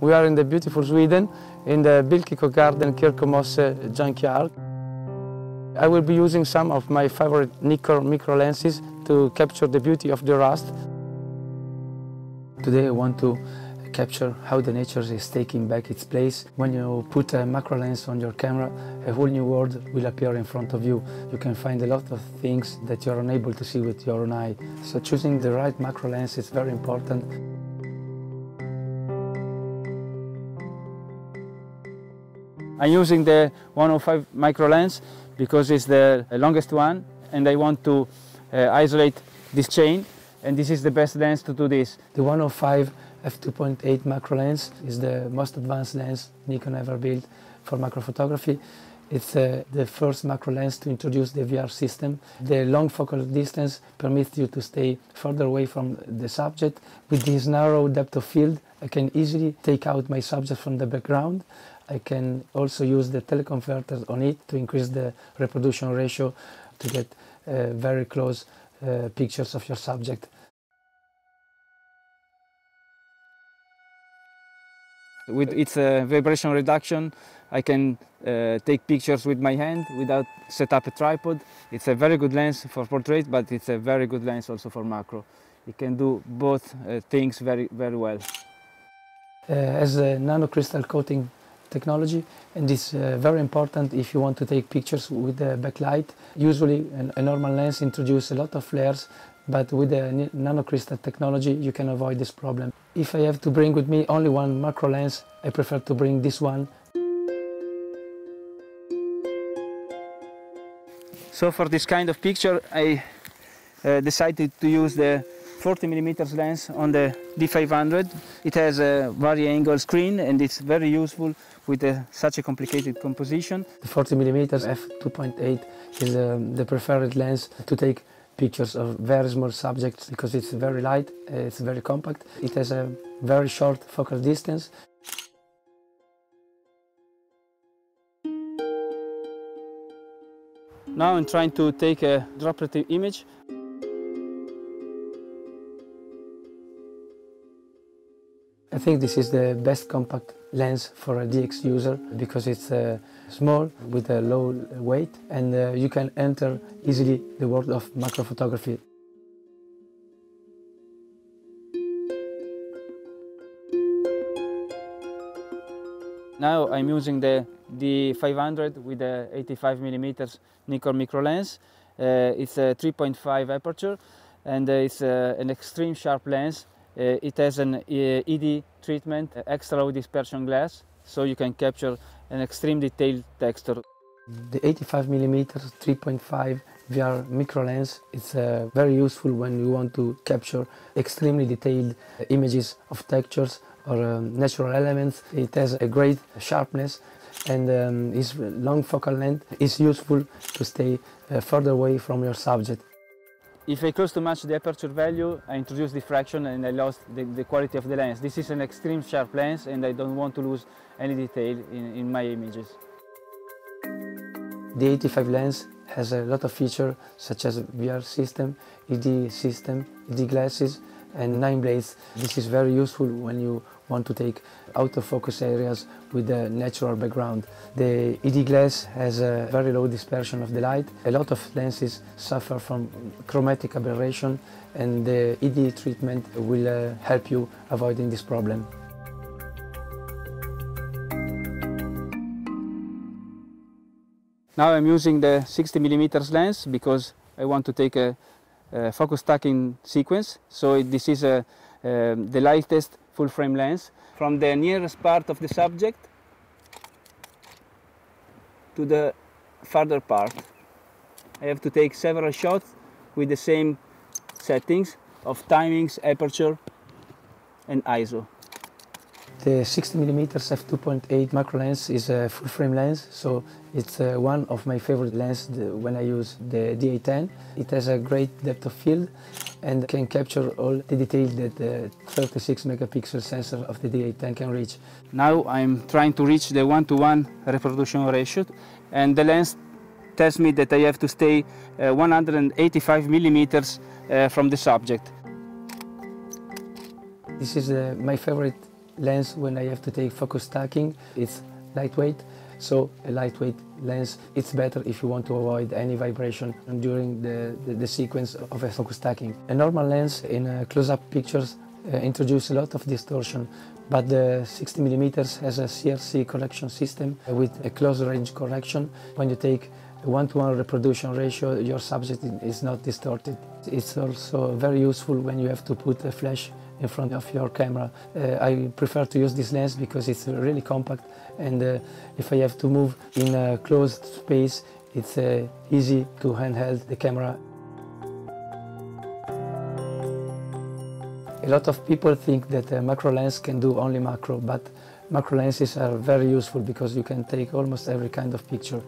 We are in the beautiful Sweden, in the Bilkyrkogĺrden Kyrkö Mosse junkyard. I will be using some of my favorite Nikkor micro lenses to capture the beauty of the rust. Today I want to capture how the nature is taking back its place. When you put a macro lens on your camera, a whole new world will appear in front of you. You can find a lot of things that you are unable to see with your own eye. So choosing the right macro lens is very important. I'm using the 105 micro lens because it's the longest one, and I want to isolate this chain, and this is the best lens to do this. The 105 f2.8 macro lens is the most advanced lens Nikon ever built for macrophotography. It's the first macro lens to introduce the VR system. The long focal distance permits you to stay further away from the subject. With this narrow depth of field, I can easily take out my subject from the background. I can also use the teleconverter on it to increase the reproduction ratio to get very close pictures of your subject. With its vibration reduction, I can take pictures with my hand without set up a tripod. It's a very good lens for portrait, but it's a very good lens also for macro. It can do both things very, very well. As a nanocrystal coating technology, and it's very important if you want to take pictures with the backlight. Usually a normal lens introduces a lot of flares, but with the nanocrystal technology you can avoid this problem. If I have to bring with me only one macro lens, I prefer to bring this one. So for this kind of picture I decided to use the 40mm lens on the D500. It has a vari-angle screen and it's very useful with such a complicated composition. The 40mm f2.8 is the preferred lens to take pictures of very small subjects because it's very light, it's very compact. It has a very short focal distance. Now I'm trying to take a droplet image. I think this is the best compact lens for a DX user because it's small with a low weight, and you can enter easily the world of macrophotography. Now I'm using the D500 with the 85mm Nikkor micro lens. It's a 3.5 aperture, and it's an extreme sharp lens. It has an ED treatment, extra low dispersion glass, so you can capture an extreme detailed texture. The 85mm 3.5 VR micro lens is very useful when you want to capture extremely detailed images of textures or natural elements. It has a great sharpness, and its long focal length is useful to stay further away from your subject. If I close too much the aperture value, I introduce diffraction and I lost the quality of the lens. This is an extreme sharp lens and I don't want to lose any detail in my images. The 85 lens has a lot of features such as VR system, ED glasses, and 9 blades. This is very useful when you want to take autofocus areas with a natural background. The ED glass has a very low dispersion of the light. A lot of lenses suffer from chromatic aberration, and the ED treatment will help you avoiding this problem. Now I'm using the 60mm lens because I want to take a focus stacking sequence. So this is the lightest full frame lens. From the nearest part of the subject to the farther part, I have to take several shots with the same settings of timings, aperture and ISO. The 60mm f2.8 macro lens is a full frame lens, so it's one of my favorite lenses when I use the D810. It has a great depth of field and can capture all the detail that the 36 megapixel sensor of the D810 can reach. Now I'm trying to reach the 1:1 reproduction ratio, and the lens tells me that I have to stay 185 millimeters from the subject. This is my favorite lens when I have to take focus stacking. It's lightweight, so a lightweight lens, it's better if you want to avoid any vibration during the sequence of a focus stacking. A normal lens in close-up pictures introduce a lot of distortion, but the 60mm has a CRC correction system with a close range correction. When you take a 1:1 reproduction ratio, your subject is not distorted. It's also very useful when you have to put a flash in front of your camera. I prefer to use this lens because it's really compact, and if I have to move in a closed space, it's easy to handheld the camera. A lot of people think that a macro lens can do only macro, but macro lenses are very useful because you can take almost every kind of picture.